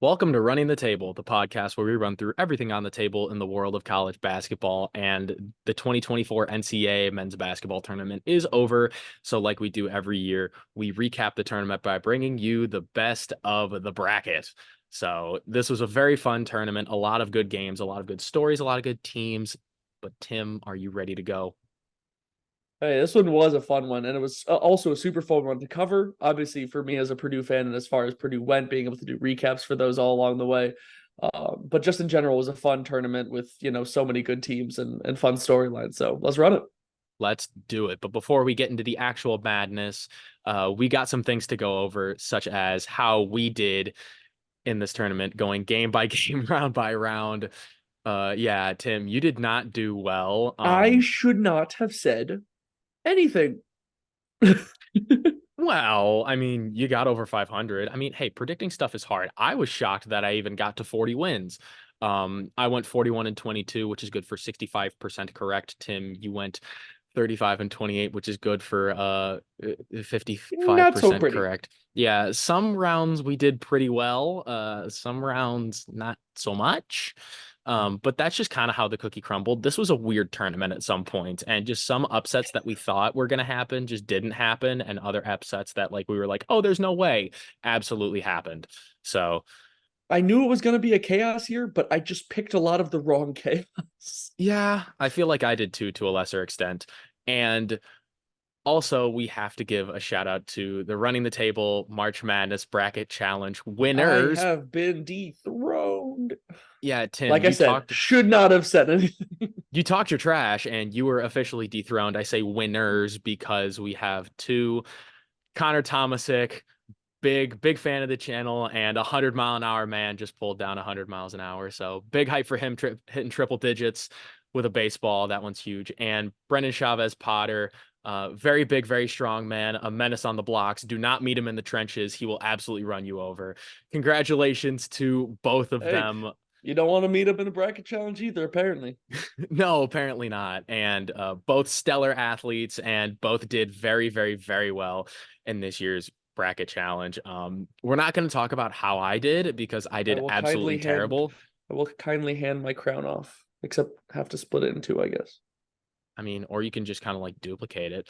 Welcome to Running the Table, the podcast where we run through everything on the table in the world of college basketball. And the 2024 NCAA men's basketball tournament is over. So, like we do every year, we recap the tournament by bringing you the best of the bracket. So, this was a very fun tournament, a lot of good games, a lot of good stories, a lot of good teams. But, Tim, are you ready to go? Hey, this one was a fun one, and it was also a super fun one to cover. Obviously, for me as a Purdue fan, and as far as Purdue went, being able to do recaps for those all along the way. But just in general, it was a fun tournament with so many good teams and fun storylines. So let's run it. Let's do it. But before we get into the actual madness, we got some things to go over, such as how we did in this tournament, going game by game, round by round. Yeah, Tim, you did not do well. I should not have said anything. Well, I mean, you got over 500. I mean, hey, predicting stuff is hard. I was shocked that I even got to 40 wins. I went 41 and 22, which is good for 65% correct. Tim, you went 35 and 28, which is good for Not so 55% pretty. correct. Yeah, some rounds we did pretty well. Some rounds not so much. But that's just kind of how the cookie crumbled. This was a weird tournament at some point, and just some upsets that we thought were going to happen just didn't happen, and other upsets that like we were like, oh, there's no way, absolutely happened. So I knew it was going to be a chaos year, but I just picked a lot of the wrong chaos. yeah, I feel like I did too, to a lesser extent. And also, we have to give a shout out to the Running the Table March Madness Bracket Challenge I winners. have been dethroned. Yeah, Tim, Like I said, should not have said anything. you talked your trash and you were officially dethroned. I say winners because we have two Connor Tomasic, big fan of the channel, and 100-mile-an-hour man just pulled down 100 miles an hour. So big hype for him hitting triple digits with a baseball. That one's huge. And Brendan Chavez Potter, very big, very strong man, a menace on the blocks. Do not meet him in the trenches. He will absolutely run you over. Congratulations to both of Hey, them. you don't want to meet up in a bracket challenge either, apparently. No, apparently not. And both stellar athletes and both did very, very, very well in this year's bracket challenge. We're not going to talk about how I did because I I did will absolutely kindly hand terrible. I will kindly hand my crown off. Except have to split it in two, I guess. I mean, or you can just kind of like duplicate it.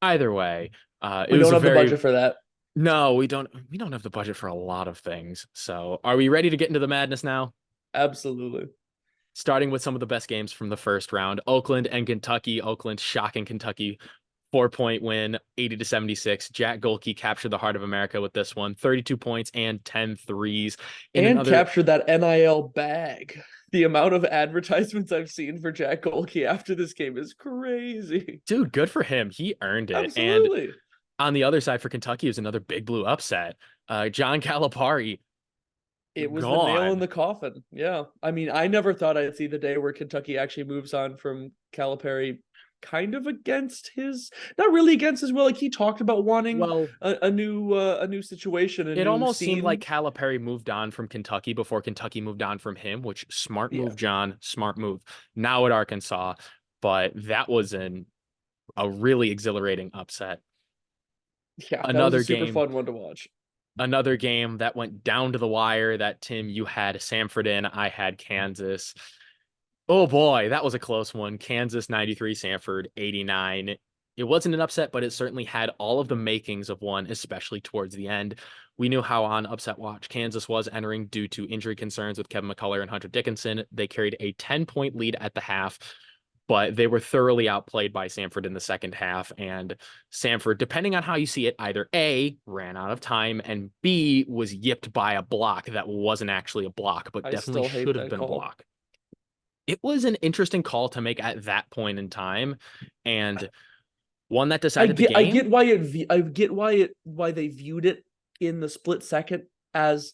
Either way, it We was don't a have the very budget for that. no, we don't have the budget for a lot of things. So, are we ready to get into the madness now? Absolutely. Starting with some of the best games from the first round. Oakland and Kentucky. Oakland shocking Kentucky 4-point win, 80 to 76. Jack Golke captured the heart of America with this one, 32 points and 10 threes in And another. captured that NIL bag. The amount of advertisements I've seen for Jack Golke after this game is crazy. Dude, good for him. He earned it. And Absolutely. on the other side for Kentucky is another big blue upset. John Calipari It was the nail in gone. the coffin. Yeah. I mean, I never thought I'd see the day where Kentucky actually moves on from Calipari kind of against his, not really against his will. Like he talked about wanting Well, a new situation, a it new almost seemed like scene. Calipari moved on from Kentucky before Kentucky moved on from him, which smart Yeah. move, John, smart move. Now at Arkansas, but that was a really exhilarating upset. Yeah, that was a Another super game, fun one to watch. another game that went down to the wire. That Tim, you had Samford in, I had Kansas. Oh boy, that was a close one. Kansas 93, Samford 89. It wasn't an upset, but it certainly had all of the makings of one, especially towards the end. We knew how on upset watch Kansas was entering due to injury concerns with Kevin McCullough and Hunter Dickinson. They carried a 10-point lead at the half, but they were thoroughly outplayed by Samford in the second half. And Samford, depending on how you see it, either A, ran out of time, and B, was yipped by a block that wasn't actually a block, but I definitely still hate should have that been a call. block. It was an interesting call to make at that point in time, and one that decided the I get game. why I get why they viewed it in the split second as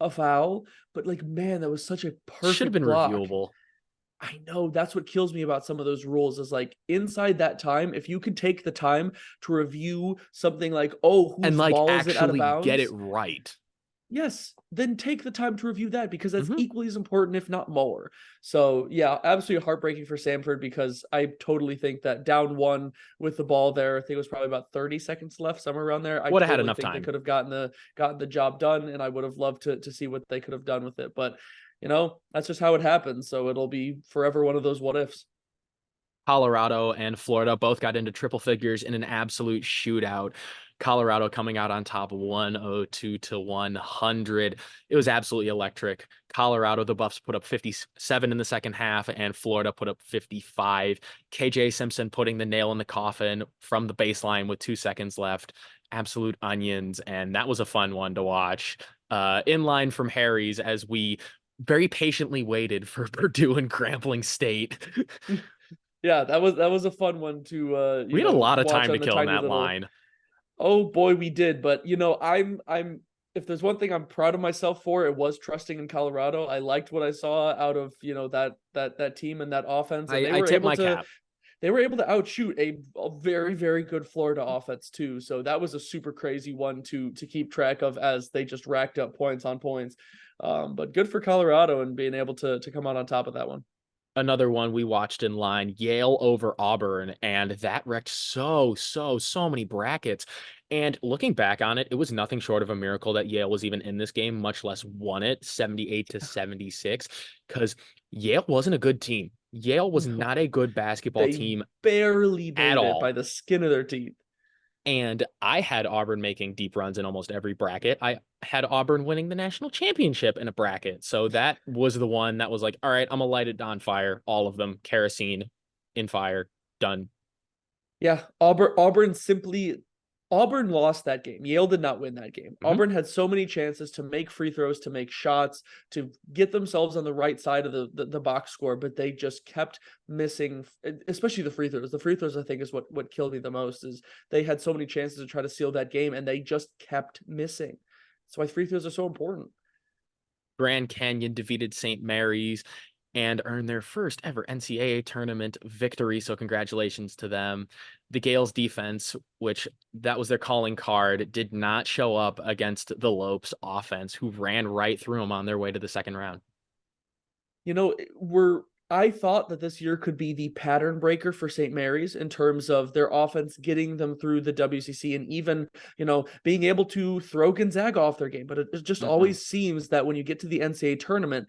a foul, but like man, that was such a Should have perfect been block. reviewable. I know that's what kills me about some of those rules is like inside that time, if you could take the time to review something like, oh, And whose like ball is it out of actually get it bounds? right. Yes, then take the time to review that because that's Hmm. equally as important, if not more. So yeah, absolutely heartbreaking for Samford because I totally think that down one with the ball there, I think it was probably about 30 seconds left, somewhere around there. I Would have had totally enough think they time. could have gotten the job done, and I would have loved to see what they could have done with it. But that's just how it happens. So it'll be forever one of those what ifs. Colorado and Florida both got into triple figures in an absolute shootout. Colorado coming out on top 102 to 100. It was absolutely electric. Colorado, the Buffs put up 57 in the second half, and Florida put up 55. KJ Simpson putting the nail in the coffin from the baseline with 2 seconds left. Absolute onions. And that was a fun one to watch. In line from Harry's as we very patiently waited for Purdue and Grambling State. Yeah, that was a fun one to We had a lot of watch time to on the kill in tiny that little. line. Oh boy, we did. But I'm if there's one thing I'm proud of myself for, it was trusting in Colorado. I liked what I saw out of that team and that offense, and I tip my cap. they were able to outshoot a very very good Florida offense too. So that was a super crazy one to keep track of as they just racked up points on points. But good for Colorado and being able to come out on top of that one. Another one we watched in line, Yale over Auburn, and that wrecked so many brackets. And looking back on it, it was nothing short of a miracle that Yale was even in this game, much less won it 78 to 76, because Yale wasn't a good team. Yale was No, not a good basketball they team barely at made it by all. the skin of their teeth. And I had Auburn making deep runs in almost every bracket. I had Auburn winning the national championship in a bracket. So that was the one that was like, all right, I'm gonna light it on fire. All of them, kerosene in fire, done. Yeah, Auburn lost that game. Yale did not win that game. Hmm. Auburn had so many chances to make free throws, to make shots, to get themselves on the right side of the box score, but they just kept missing, especially the free throws. The free throws, I think, is what killed me the most. Is they had so many chances to try to seal that game, and they just kept missing. That's why free throws are so important. Grand Canyon defeated St. Mary's and earned their first ever NCAA tournament victory. So congratulations to them. The Gales defense, which that was their calling card, did not show up against the Lopes offense, who ran right through them on their way to the second round. We're I thought that this year could be the pattern breaker for St. Mary's in terms of their offense getting them through the WCC and even, being able to throw Gonzaga off their game. But it just Mm-mm. always seems that when you get to the NCAA tournament,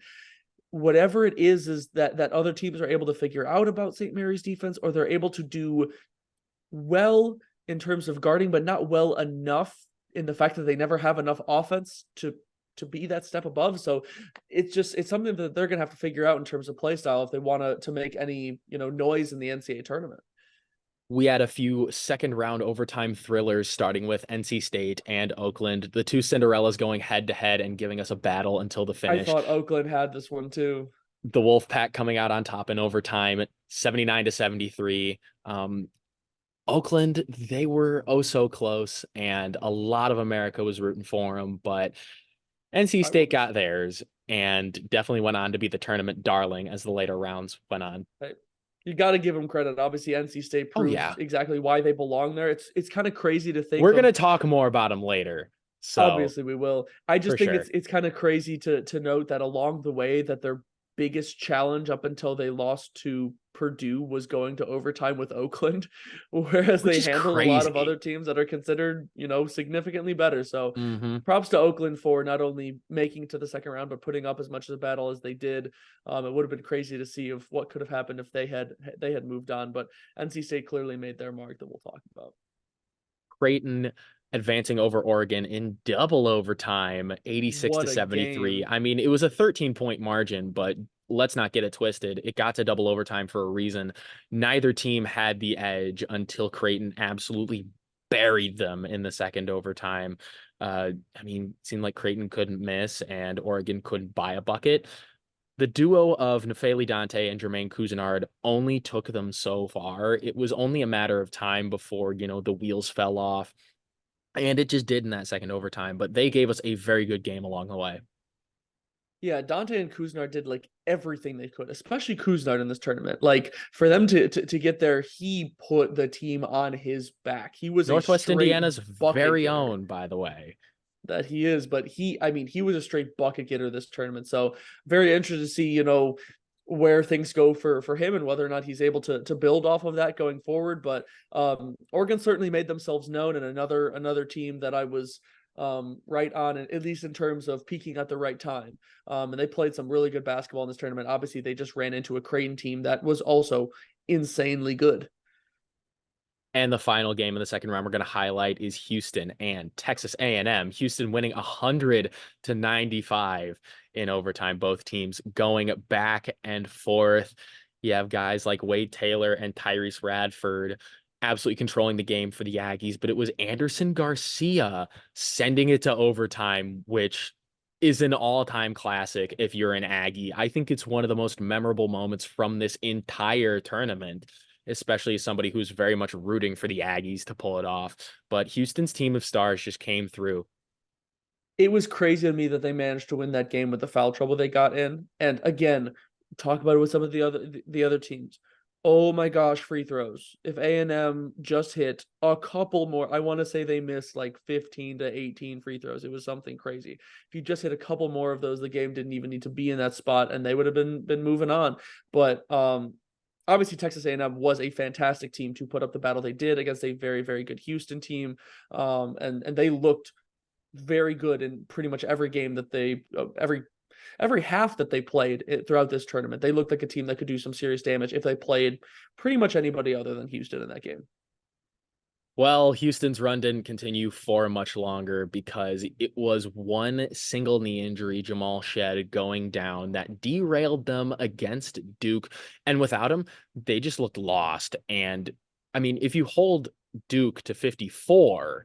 whatever it is that other teams are able to figure out about St. Mary's defense, or they're able to do well in terms of guarding, but not well enough in the fact that they never have enough offense to be that step above. So it's something that they're gonna have to figure out in terms of play style if they want to make any noise in the NCAA tournament. We had a few second round overtime thrillers, starting with NC State and Oakland, the two Cinderellas going head to head and giving us a battle until the I finish. thought Oakland had this one too. The Wolfpack coming out on top in overtime, 79 to 73. Oakland, they were oh so close, and a lot of America was rooting for them, but NC I State was. got theirs and definitely went on to be the tournament darling as the later rounds went on. Hey, you got to give them credit. Obviously, NC State Oh, proved yeah. exactly why they belong there. It's kind of crazy to think We're going of. to talk more about them later. So, Obviously, we will. I for just think it's sure. it's kind of crazy to note that along the way that their biggest challenge up until they lost to Purdue was going to overtime with Oakland, whereas Which they is handled a lot of crazy. other teams that are considered, significantly better. So Hmm. props to Oakland for not only making it to the second round, but putting up as much of a battle as they did. It would have been crazy to see of what could have happened if they had moved on, but NC State clearly made their mark that we'll talk about. Creighton advancing over Oregon in double overtime, 86 to What a 73. game. I mean, it was a 13-point margin, but let's not get it twisted. It got to double overtime for a reason. Neither team had the edge until Creighton absolutely buried them in the second overtime. I mean, it seemed like Creighton couldn't miss and Oregon couldn't buy a bucket. The duo of Nefeli Dante and Jermaine Cousinard only took them so far. It was only a matter of time before, the wheels fell off. And it just did in that second overtime. But they gave us a very good game along the way. Yeah, Dante and Kuznard did like everything they could, especially Kuznard in this tournament. Like for them to get there, he put the team on his back. He was a Northwest straight Indiana's bucket very getter. own, by the way. that he is, but I mean, he was a straight bucket getter this tournament. So very interested to see, where things go for him and whether or not he's able to build off of that going forward. But Oregon certainly made themselves known, and another team that I was right on, at least in terms of peaking at the right time. And they played some really good basketball in this tournament. Obviously, they just ran into a Creighton team that was also insanely good. And the final game in the second round we're going to highlight is Houston and Texas A&M. Houston winning 100-95 in overtime. Both teams going back and forth. You have guys like Wade Taylor and Tyrese Radford absolutely controlling the game for the Aggies, but it was Anderson Garcia sending it to overtime, which is an all-time classic if you're an Aggie. I think it's one of the most memorable moments from this entire tournament, especially as somebody who's very much rooting for the Aggies to pull it off. But Houston's team of stars just came through. It was crazy to me that they managed to win that game with the foul trouble they got in. And again, talk about it with some of the other teams. Oh my gosh, free throws. If A&M just hit a couple more, I want to say they missed like 15 to 18 free throws. It was something crazy. If you just hit a couple more of those, the game didn't even need to be in that spot and they would have been moving on. But obviously Texas A&M was a fantastic team to put up the battle they did against a very, very good Houston team. And they looked very good in pretty much every game that every half that they played throughout this tournament. They looked like a team that could do some serious damage if they played pretty much anybody other than Houston in that game. Well, Houston's run didn't continue for much longer because it was one single knee injury, Jamal Shed going down, that derailed them against Duke. And without him, they just looked lost. And I mean, if you hold Duke to 54,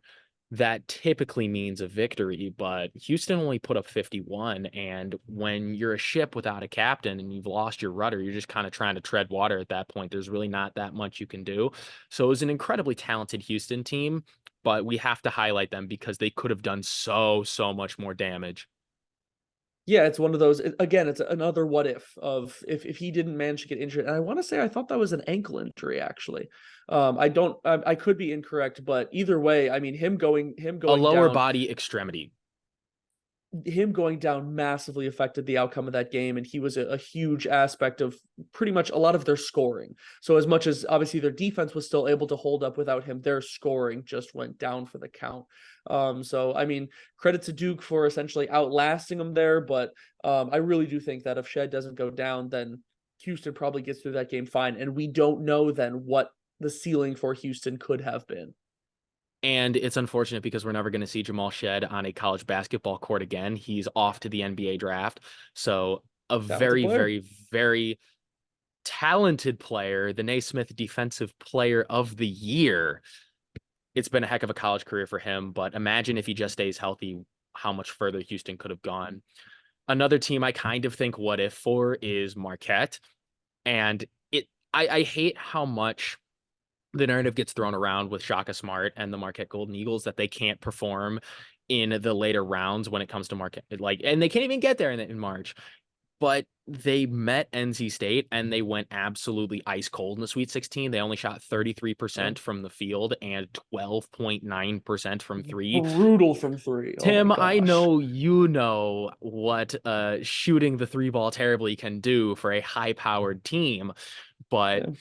that typically means a victory, but Houston only put up 51. And when you're a ship without a captain and you've lost your rudder, you're just kind of trying to tread water at that point. There's really not that much you can do. So it was an incredibly talented Houston team, but we have to highlight them because they could have done so much more damage. Yeah, it's one of those. Again, it's another what if of if he didn't manage to get injured. And I want to say I thought that was an ankle injury actually. I don't. I could be incorrect, but either way, I mean him A going lower down body extremity. massively affected the outcome of that game, and he was a huge aspect of pretty much a lot of their scoring. So as much as obviously their defense was still able to hold up without him, their scoring just went down for the count. So I mean, credit to Duke for essentially outlasting them there, but I really do think that if Shed doesn't go down, then Houston probably gets through that game fine, and we don't know then what the ceiling for Houston could have been. And it's unfortunate because we're never going to see Jamal Shed on a college basketball court again. He's off to the NBA draft. So a Talented player. very talented player, the Naismith Defensive Player of the Year. It's been a heck of a college career for him, but imagine if he just stays healthy, how much further Houston could have gone. Another team I kind of think what if for is Marquette. And I hate how much the narrative gets thrown around with Shaka Smart and the Marquette Golden Eagles that they can't perform in the later rounds when it comes to Marquette, like, and they can't even get there in March. But they met NC State and they went absolutely ice cold in the Sweet 16. They only shot Yeah. 33% from the field and 12.9% from three. Brutal from three. Oh my Tim, I gosh. know you know what shooting the three ball terribly can do for a high powered team, but Yeah.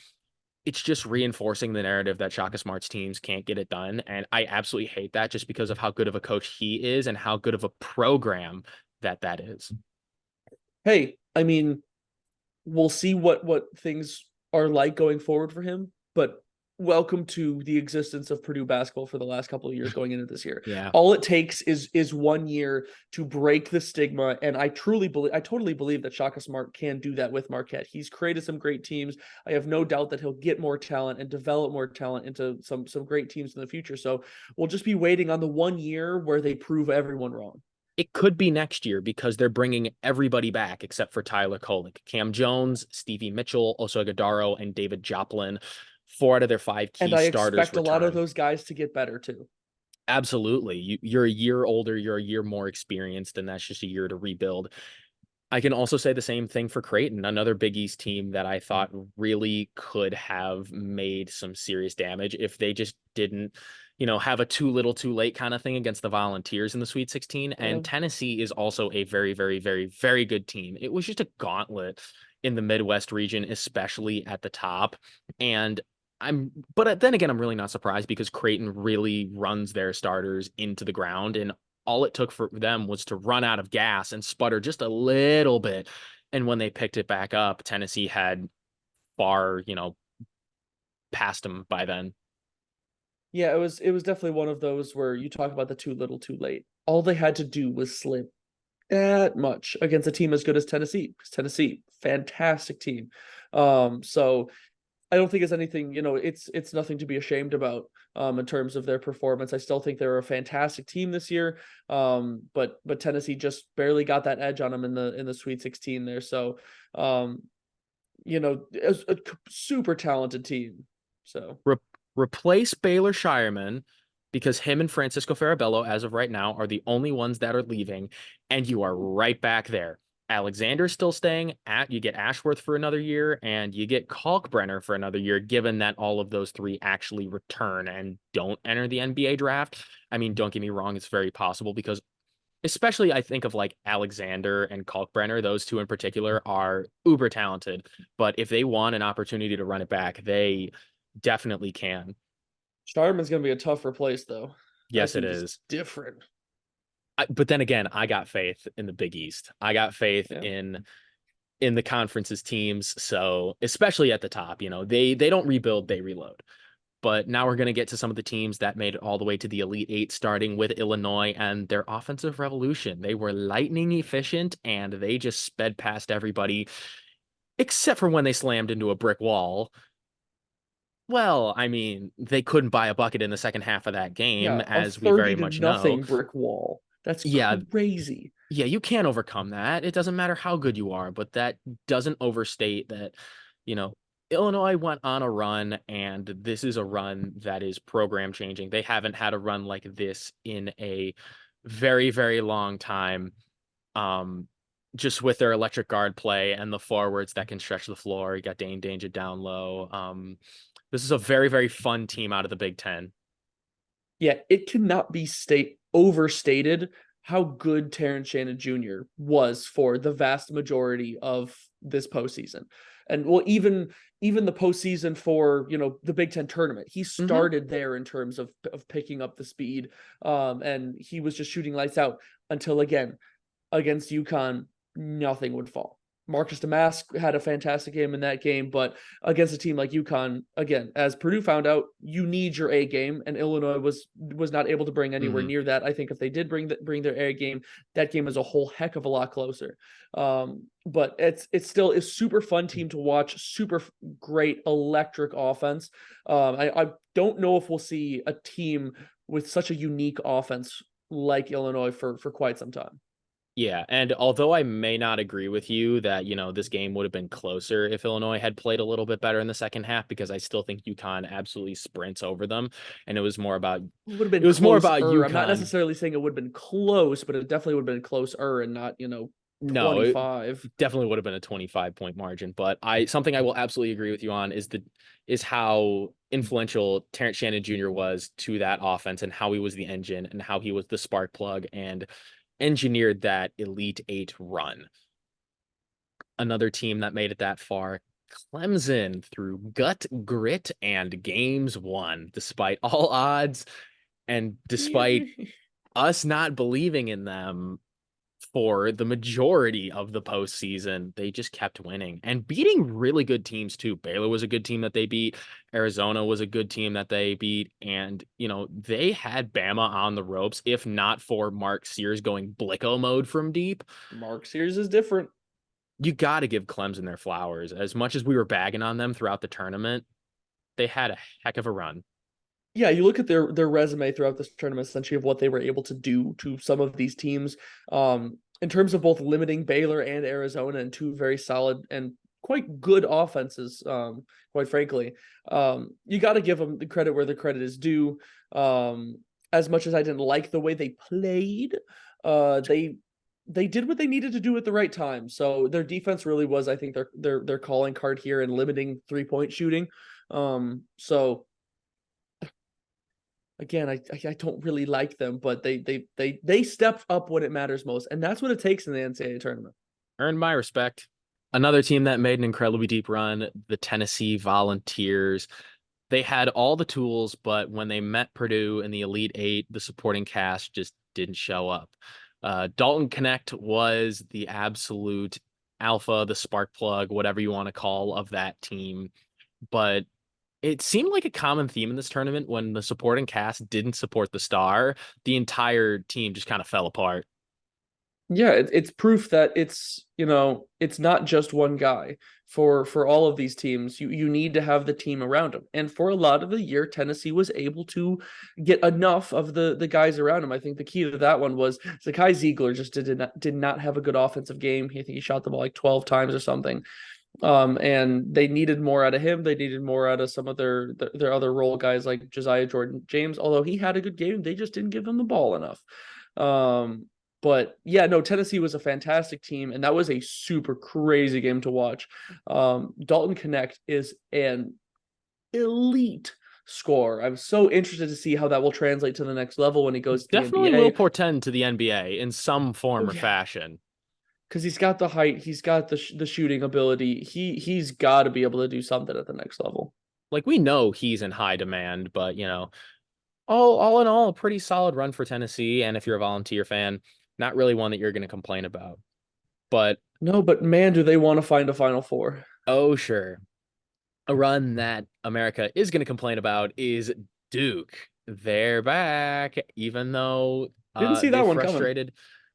it's just reinforcing the narrative that Shaka Smart's teams can't get it done. And I absolutely hate that just because of how good of a coach he is and how good of a program that is. Hey, I mean, we'll see what things are like going forward for him, but welcome to the existence of Purdue basketball for the last couple of years going into this year. Yeah. All it takes is 1 year to break the stigma, and I totally believe that Shaka Smart can do that with Marquette. He's created some great teams. I have no doubt that he'll get more talent and develop more talent into some great teams in the future. So we'll just be waiting on the 1 year where they prove everyone wrong. It could be next year because they're bringing everybody back except for Tyler Kolek, Cam Jones, Stevie Mitchell, Osogadaro, and David Joplin. Four out of their five And key I starters expect a lot of return. those guys to get better too. Absolutely. You're a year older, you're a year more experienced, and that's just a year to rebuild. I can also say the same thing for Creighton, another Big East team that I thought really could have made some serious damage if they just didn't have a too little too late kind of thing against the Volunteers in the Sweet 16. Yeah. And Tennessee is also a very, very, very, very good team. It was just a gauntlet in the Midwest region, especially at the top. And but then again, I'm really not surprised because Creighton really runs their starters into the ground. And all it took for them was to run out of gas and sputter just a little bit. And when they picked it back up, Tennessee had far, past them by then. Yeah, it was definitely one of those where you talk about the too little too late. All they had to do was slip that much against a team as good as Tennessee. Because Tennessee, fantastic team. So I don't think it's anything, it's nothing to be ashamed about in terms of their performance. I still think they're a fantastic team this year. But Tennessee just barely got that edge on them in the Sweet 16 there. So it's a super talented team. So Re- Replace Baylor Shireman because him and Francisco Farabello, as of right now, are the only ones that are leaving, and you are right back there. Alexander's still staying. You get Ashworth for another year, and you get Kalkbrenner for another year, given that all of those three actually return and don't enter the NBA draft. I mean, don't get me wrong, it's very possible because especially I think of like Alexander and Kalkbrenner, those two in particular are uber talented. But if they want an opportunity to run it back, they definitely can. Sharman's gonna be a tough replace though. That Yes, it dude is is. different. But then again, I got faith in the Big East. I got faith Yeah. in the conference's teams. So especially at the top, they don't rebuild, they reload. But now we're going to get to some of the teams that made it all the way to the Elite Eight, starting with Illinois and their offensive revolution. They were lightning efficient and they just sped past everybody, except for when they slammed into a brick wall. Well, I mean, they couldn't buy a bucket in the second half of that game, Yeah, a as we 30 very to much know. nothing brick wall. That's Yeah, crazy. yeah, you can't overcome that. It doesn't matter how good you are, but that doesn't overstate that, you know, Illinois went on a run, and this is a run that is program changing. They haven't had a run like this in a very, very long time. Um, just with their electric guard play and the forwards that can stretch the floor. You got Dane Danger down low. This is a very, very fun team out of the Big Ten. Yeah, it cannot be overstated how good Terrence Shannon Jr. was for the vast majority of this postseason. And well, even the postseason for the Big Ten tournament, he Hmm. started there in terms of picking up the speed. And he was just shooting lights out until again against UConn, nothing would fall. Marcus Damask had a fantastic game in that game, but against a team like UConn, again, as Purdue found out, you need your A game, and Illinois was not able to bring anywhere Hmm. near that. I think if they did bring their A game, that game is a whole heck of a lot closer. But it's still a super fun team to watch, super great electric offense. I don't know if we'll see a team with such a unique offense like Illinois for quite some time. Yeah, and although I may not agree with you that, this game would have been closer if Illinois had played a little bit better in the second half, because I still think UConn absolutely sprints over them, and Would have been it was more about closer. I'm not UConn. necessarily saying it would have been close, but it definitely would have been closer and not, No, it 25. definitely would have been a 25-point margin, but something I will absolutely agree with you on is how influential Terrence Shannon Jr. was to that offense and how he was the engine and how he was the spark plug and engineered that Elite Eight run. Another team that made it that far, Clemson, through gut, grit, and games won, despite all odds and despite us not believing in them for the majority of the postseason. They just kept winning and beating really good teams too. Baylor was a good team that they beat. Arizona was a good team that they beat. And, they had Bama on the ropes, if not for Mark Sears going Blicko mode from deep. Mark Sears is different. You got to give Clemson their flowers. As much as we were bagging on them throughout the tournament, they had a heck of a run. Yeah, you look at their resume throughout this tournament, essentially of what they were able to do to some of these teams, in terms of both limiting Baylor and Arizona and two very solid and quite good offenses. Quite frankly, you got to give them the credit where the credit is due. As much as I didn't like the way they played, they did what they needed to do at the right time. So their defense really was, I think, their calling card here and limiting 3-point shooting. So again, I don't really like them, but they stepped up when it matters most, and that's what it takes in the NCAA tournament. Earned my respect. Another team that made an incredibly deep run, the Tennessee Volunteers. They had all the tools, but when they met Purdue in the Elite Eight, the supporting cast just didn't show up. Dalton Connect was the absolute alpha, the spark plug, whatever you want to call of that team. But it seemed like a common theme in this tournament when the supporting cast didn't support the star, the entire team just kind of fell apart. Yeah, it's proof that it's not just one guy for all of these teams. You need to have the team around him, and for a lot of the year, Tennessee was able to get enough of the guys around him. I think the key to that one was Zakai Ziegler just did not have a good offensive game. I think he shot the ball like 12 times or something. And they needed more out of him. They needed more out of some of their other role guys like Josiah Jordan James. Although he had a good game, they just didn't give him the ball enough. But yeah, no, Tennessee was a fantastic team, and that was a super crazy game to watch. Dalton Connect is an elite scorer. I'm so interested to see how that will translate to the next level when he goes to the Definitely will NBA. portend to the NBA in some form Oh or yeah, fashion. because he's got the height, he's got the shooting ability. He's got to be able to do something at the next level. Like we know he's in high demand, but all in all, a pretty solid run for Tennessee. And if you're a Volunteer fan, not really one that you're going to complain about. But No, but man, do they want to find a Final Four? oh, sure. A run that America is going to complain about is Duke. They're back, even though Didn't see they that one coming. frustrated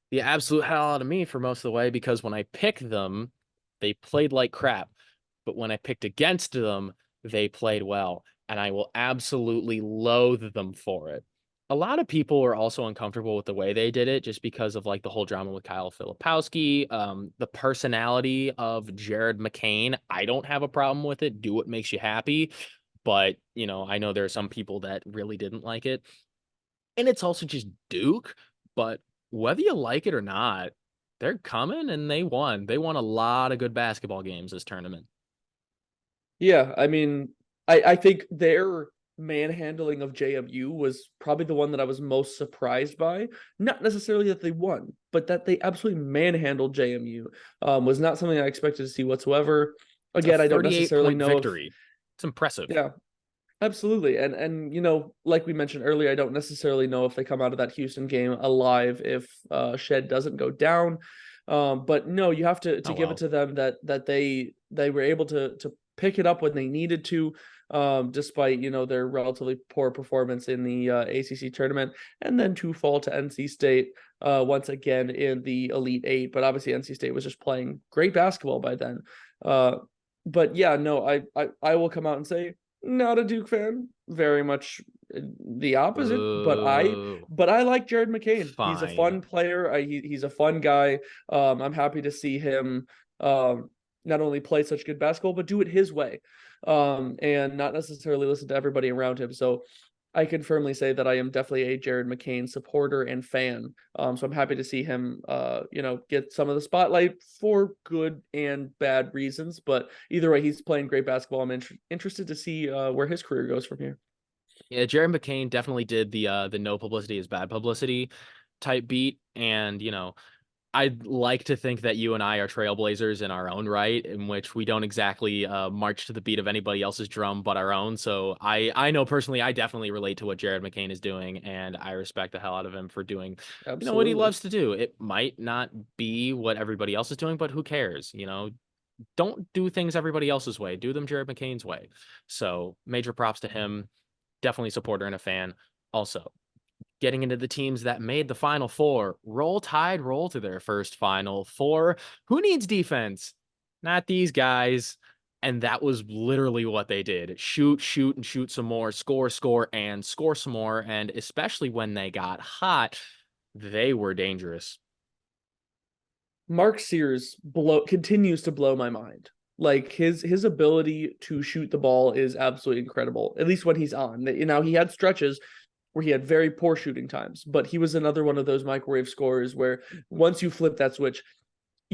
the absolute hell out of me for most of the way because when I picked them, they played like crap. But when I picked against them, they played well. And I will absolutely loathe them for it. A lot of people were also uncomfortable with the way they did it just because of like the whole drama with Kyle Filipowski, the personality of Jared McCain. I don't have a problem with it. Do what makes you happy. But, I know there are some people that really didn't like it. And it's also just Duke. But whether you like it or not, they're coming and they won. They won a lot of good basketball games this tournament. Yeah, I mean, I think their manhandling of JMU was probably the one that I was most surprised by. Not necessarily that they won, but that they absolutely manhandled JMU. Was not something I expected to see whatsoever. It's a Again, I don't 38 necessarily point know if victory. It's impressive. yeah, absolutely. And like we mentioned earlier, I don't necessarily know if they come out of that Houston game alive if Shed doesn't go down. But no, you have to Oh give it well. to them that they were able to pick it up when they needed to, despite their relatively poor performance in the ACC tournament, and then to fall to NC State once again in the Elite Eight. But obviously NC State was just playing great basketball by then. Uh, but yeah, no, I will come out and say not a Duke fan, very much the opposite. But I Boo. but I like Jared McCain. He's a Fine. fun player. He's a fun guy. I'm happy to see him not only play such good basketball, but do it his way, and not necessarily listen to everybody around him. So I can firmly say that I am definitely a Jared McCain supporter and fan. So I'm happy to see him, get some of the spotlight for good and bad reasons. But either way, he's playing great basketball. I'm interested to see where his career goes from here. Yeah, Jared McCain definitely did the no publicity is bad publicity type beat. And, I'd like to think that you and I are trailblazers in our own right, in which we don't exactly march to the beat of anybody else's drum but our own. So I know personally, I definitely relate to what Jared McCain is doing, and I respect the hell out of him for doing, what he Absolutely. loves to do. It might not be what everybody else is doing, but who cares? Don't do things everybody else's way. Do them Jared McCain's way. So major props to him. Definitely a supporter and a fan. Also, getting into the teams that made the Final Four. Roll Tide roll to their first Final Four. Who needs defense? Not these guys. And that was literally what they did. Shoot, shoot, and shoot some more. Score, score, and score some more. And especially when they got hot, they were dangerous. Mark Sears continues to blow my mind. Like his ability to shoot the ball is absolutely incredible. At least when he's on. He had stretches where he had very poor shooting times, but he was another one of those microwave scorers where once you flip that switch,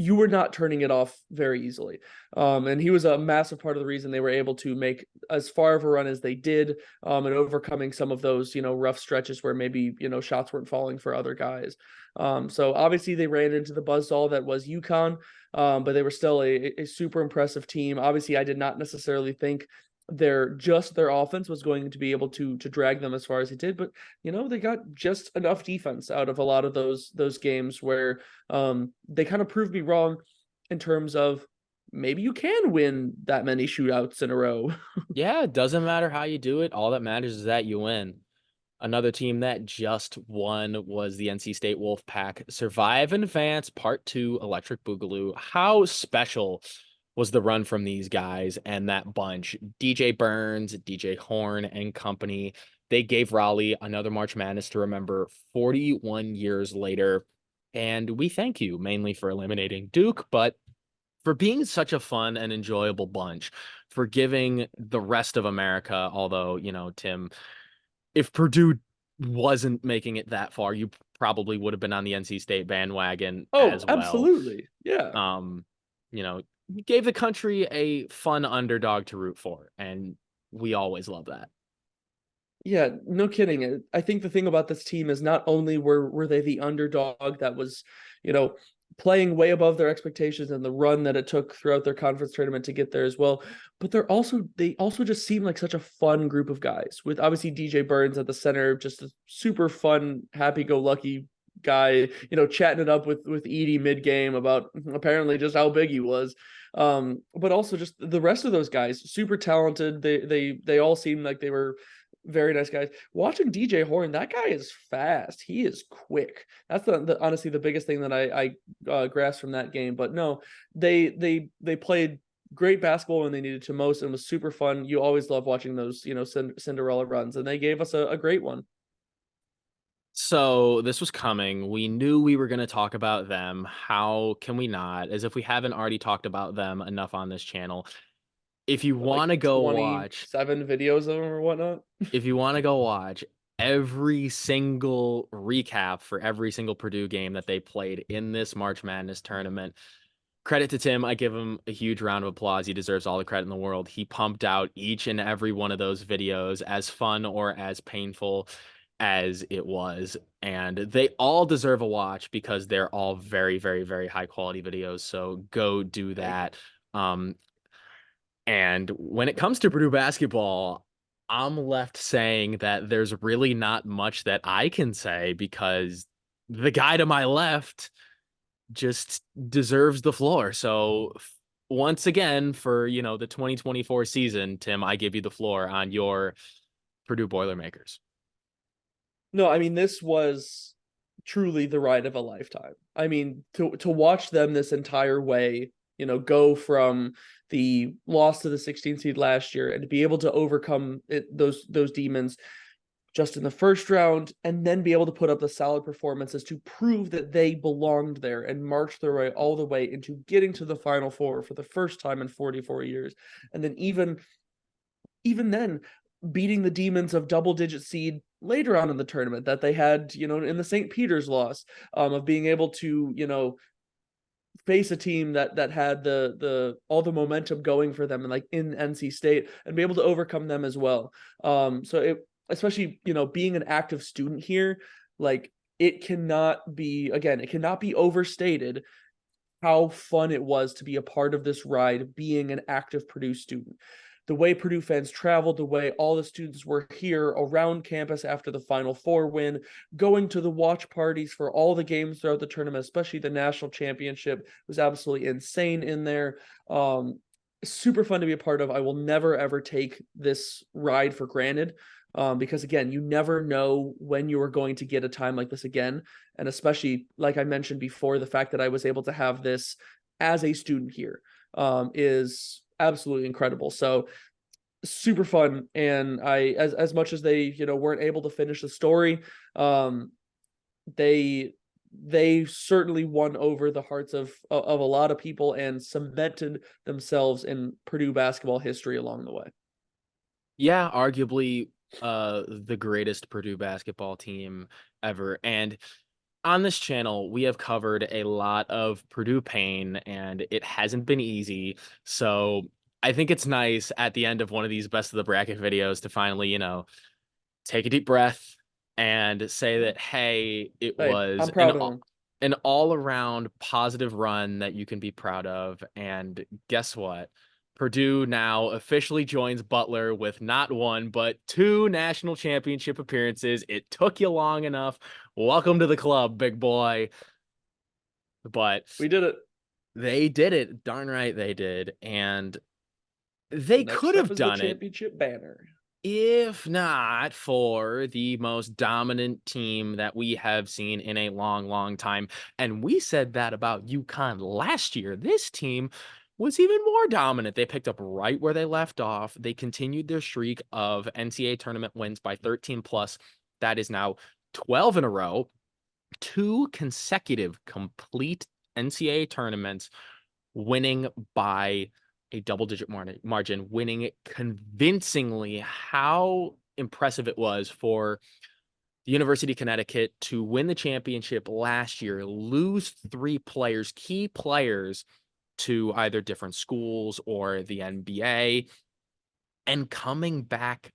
you were not turning it off very easily. And he was a massive part of the reason they were able to make as far of a run as they did, and overcoming some of those, rough stretches where maybe, shots weren't falling for other guys. So obviously they ran into the buzzsaw that was UConn, but they were still a super impressive team. Obviously, I did not necessarily think their offense was going to be able to drag them as far as it did, but they got just enough defense out of a lot of those games where they kind of proved me wrong in terms of maybe you can win that many shootouts in a row. Yeah, it doesn't matter how you do it. All that matters is that you win. Another team that just won was the NC State Wolfpack. Survive and Advance Part 2 Electric Boogaloo. How special was the run from these guys and that bunch? DJ Burns, DJ Horn, and company. They gave Raleigh another March Madness to remember 41 years later. And we thank you mainly for eliminating Duke, but for being such a fun and enjoyable bunch, for giving the rest of America, although, Tim, if Purdue wasn't making it that far, you probably would have been on the NC State bandwagon Oh, as well. absolutely. Yeah. Um, you gave the country a fun underdog to root for, and we always love that. Yeah, no kidding. I think the thing about this team is not only were they the underdog that was, you know, playing way above their expectations and the run that it took throughout their conference tournament to get there as well, but they also just seem like such a fun group of guys with obviously DJ Burns at the center, just a super fun, happy-go-lucky guy, chatting it up with Edie mid-game about apparently just how big he was. But also just the rest of those guys, super talented. They all seem like they were very nice guys. Watching DJ Horn, that guy is fast. He is quick. That's honestly the biggest thing that I grasped from that game. But no, they played great basketball when they needed to most, and was super fun. You always love watching those Cinderella runs, and they gave us a great one. So this was coming. We knew we were going to talk about them. How can we not? As if we haven't already talked about them enough on this channel. If you What, like want to go watch 27 videos of them or whatnot. if you want to go watch every single recap for every single Purdue game that they played in this March Madness tournament, credit to Tim. I give him a huge round of applause. He deserves all the credit in the world. He pumped out each and every one of those videos, as fun or as painful as it was. And they all deserve a watch because they're all very, very, very high quality videos. So go do I agree. that. Um, and when it comes to Purdue basketball, I'm left saying that there's really not much that I can say because the guy to my left just deserves the floor. So once again, for the 2024 season, Tim, I give you the floor on your Purdue Boilermakers. No, I mean this was truly the ride of a lifetime. I mean, to watch them this entire way, go from the loss to the 16th seed last year and to be able to overcome those demons just in the first round, and then be able to put up the solid performances to prove that they belonged there and march their way all the way into getting to the Final Four for the first time in 44 years, and then even then beating the demons of double digit seed later on in the tournament that they had, in the St. Peter's loss, of being able to, face a team that had the all the momentum going for them and like in NC State, and be able to overcome them as well. So it, especially, being an active student here, like it cannot be overstated how fun it was to be a part of this ride, being an active Purdue student. The way Purdue fans traveled, the way all the students were here around campus after the Final Four win, going to the watch parties for all the games throughout the tournament, especially the national championship, was absolutely insane in there. Super fun to be a part of. I will never ever take this ride for granted, because again, you never know when you are going to get a time like this again. And especially, like I mentioned before, the fact that I was able to have this as a student here, is absolutely incredible. So super fun. And as much as they, weren't able to finish the story, they they certainly won over the hearts of a lot of people and cemented themselves in Purdue basketball history along the way. Yeah, arguably the greatest Purdue basketball team ever. And On this channel, we have covered a lot of Purdue pain, and it hasn't been easy. So I think it's nice at the end of one of these best of the bracket videos to finally, take a deep breath and say that, hey, it Hey, was I'm proud of them. an all around positive run that you can be proud of. And guess what? Purdue now officially joins Butler with not one, but two national championship appearances. It took you long enough. Welcome to the club, big boy. But We did it. they did it. Darn right they did. And The they next could step have is the done it championship banner. if not for the most dominant team that we have seen in a long, long time. And we said that about UConn last year. This team was even more dominant. They picked up right where they left off. They continued their streak of NCAA tournament wins by 13 plus. That is now 12 in a row, two consecutive complete NCAA tournaments, winning by a double digit margin, winning it convincingly. How impressive it was for the University of Connecticut to win the championship last year, lose three players, key players, to either different schools or the NBA, and coming back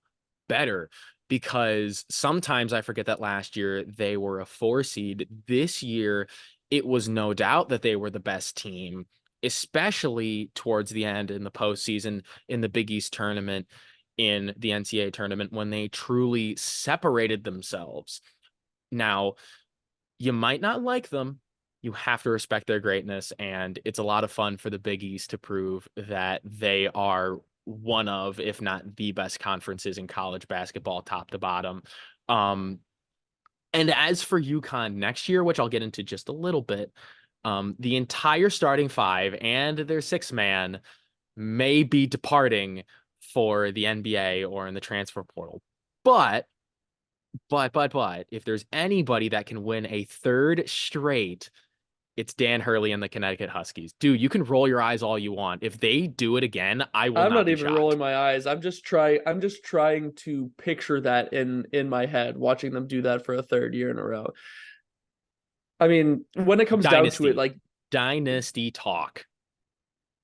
better, because sometimes I forget that last year they were a 4 seed. This year, it was no doubt that they were the best team, especially towards the end in the postseason, in the Big East tournament, in the NCAA tournament, when they truly separated themselves. Now, you might not like them. You have to respect their greatness, and it's a lot of fun for the Big East to prove that they are one of, if not the best conferences in college basketball, top to bottom. Um, and as for UConn next year, which I'll get into just a little bit, the entire starting five and their six man may be departing for the NBA or in the transfer portal. But if there's anybody that can win a third straight, it's Dan Hurley and the Connecticut Huskies. Dude, you can roll your eyes all you want. If they do it again, I will I'm not not be even rolling shocked. my eyes. I'm just trying to picture that in my head, watching them do that for a third year in a row. I mean, when it comes down to it, Dynasty. like, Dynasty talk.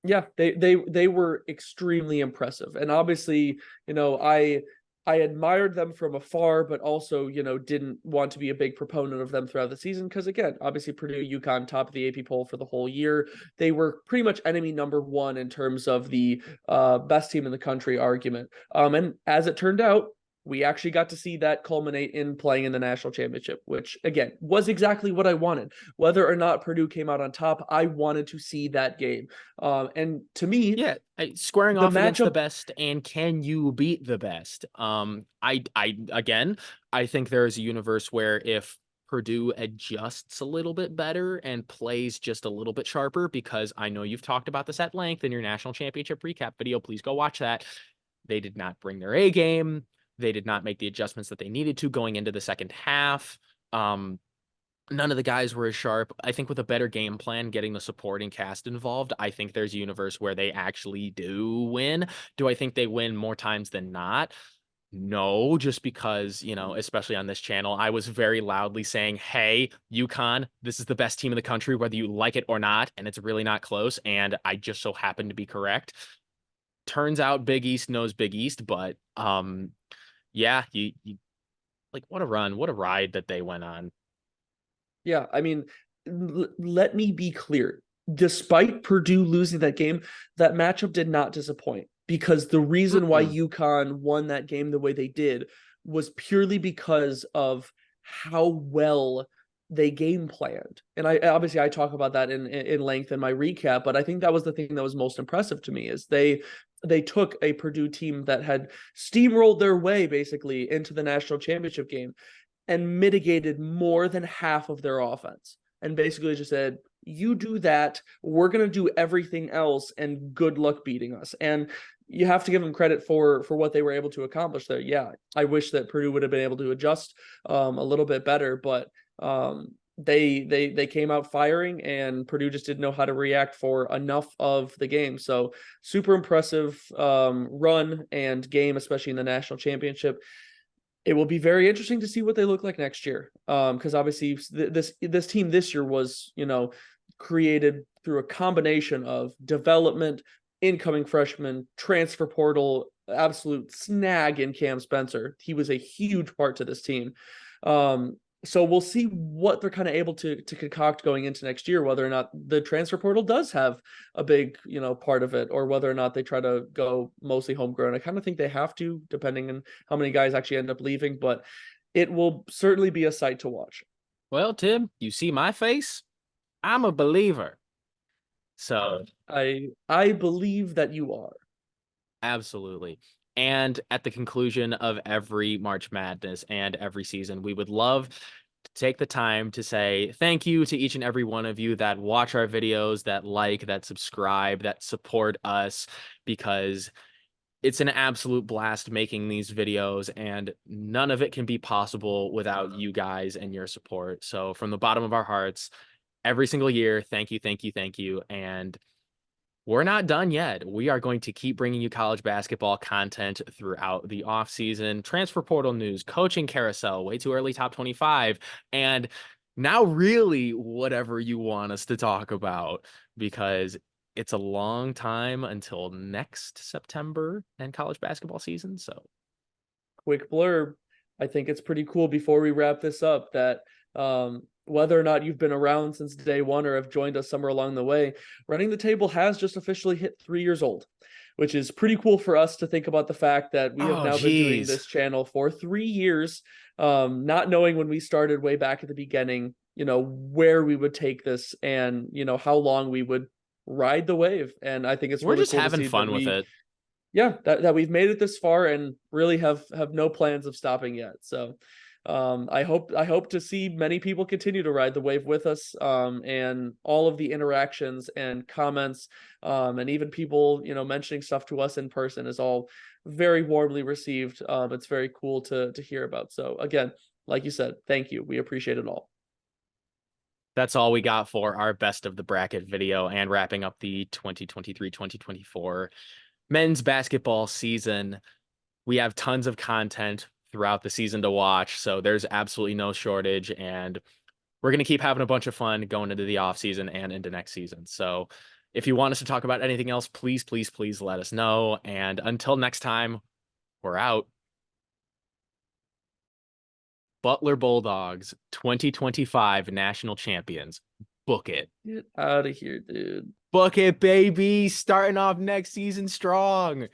yeah, they were extremely impressive. And obviously, I admired them from afar, but also, didn't want to be a big proponent of them throughout the season because, again, obviously Purdue, UConn, top of the AP poll for the whole year. They were pretty much enemy number one in terms of the best team in the country argument. And as it turned out, we actually got to see that culminate in playing in the national championship, which, again, was exactly what I wanted. Whether or not Purdue came out on top, I wanted to see that game. And to me, Yeah, squaring the off against the matchup, best, and can you beat the best? I again, I think there is a universe where if Purdue adjusts a little bit better and plays just a little bit sharper, because I know you've talked about this at length in your national championship recap video. Please go watch that. They did not bring their A game. They did not make the adjustments that they needed to going into the second half. Um, None of the guys were as sharp. I think with a better game plan, getting the supporting cast involved, I think there's a universe where they actually do win. Do I think they win more times than not? No, just because, especially on this channel, I was very loudly saying, hey, UConn, this is the best team in the country, whether you like it or not, and it's really not close. And I just so happened to be correct. Turns out Big East knows Big East, but yeah, you like, what a run, what a ride that they went on. yeah, I mean, let me be clear. Despite Purdue losing that game, that matchup did not disappoint because the reason why Mm-mm. UConn won that game the way they did was purely because of how well they game planned. And I talk about that in length in my recap, but I think that was the thing that was most impressive to me is they took a Purdue team that had steamrolled their way basically into the national championship game and mitigated more than half of their offense and basically just said, you do that, we're going to do everything else, and good luck beating us. And you have to give them credit for what they were able to accomplish there. Yeah, I wish that Purdue would have been able to adjust a little bit better, but they came out firing, and Purdue just didn't know how to react for enough of the game. So super impressive run and game, especially in the national championship. It will be very interesting to see what they look like next year. Because obviously this team this year was, created through a combination of development, incoming freshmen, transfer portal, absolute snag in Cam Spencer. He was a huge part to this team. So we'll see what they're kind of able to concoct going into next year, whether or not the transfer portal does have a big, part of it, or whether or not they try to go mostly homegrown. I kind of think they have to, depending on how many guys actually end up leaving, but it will certainly be a sight to watch. Well, Tim, you see my face? I'm a believer. So, I believe that you are. absolutely. And at the conclusion of every March Madness and every season, we would love to take the time to say thank you to each and every one of you that watch our videos, that like, that subscribe, that support us, because it's an absolute blast making these videos, and none of it can be possible without you guys and your support. So from the bottom of our hearts, every single year, thank you, thank you, thank you. And we're not done yet. We are going to keep bringing you college basketball content throughout the offseason, transfer portal news, coaching carousel, way too early top 25, and now really whatever you want us to talk about, because it's a long time until next September and college basketball season. So Quick blurb. I think it's pretty cool before we wrap this up that whether or not you've been around since day one or have joined us somewhere along the way, Running the Table has just officially hit 3 years old, which is pretty cool for us to think about the fact that we have oh now been doing geez. this channel for 3 years, not knowing when we started way back at the beginning, where we would take this and, how long we would ride the wave. And I think it's We're really just cool to having see that fun with we it. yeah, that we've made it this far and really have no plans of stopping yet. So I hope to see many people continue to ride the wave with us, and all of the interactions and comments, and even people mentioning stuff to us in person is all very warmly received. It's very cool to hear about. So again, like you said, thank you. We appreciate it all. That's all we got for our best of the bracket video and wrapping up the 2023-2024 men's basketball season. We have tons of content throughout the season to watch, so there's absolutely no shortage, and we're going to keep having a bunch of fun going into the off season and into next season. So if you want us to talk about anything else, please, please, please let us know. And until next time, we're out. Butler Bulldogs 2025 national champions. Book it. Get out of here, dude. Book it, baby. Starting off next season strong.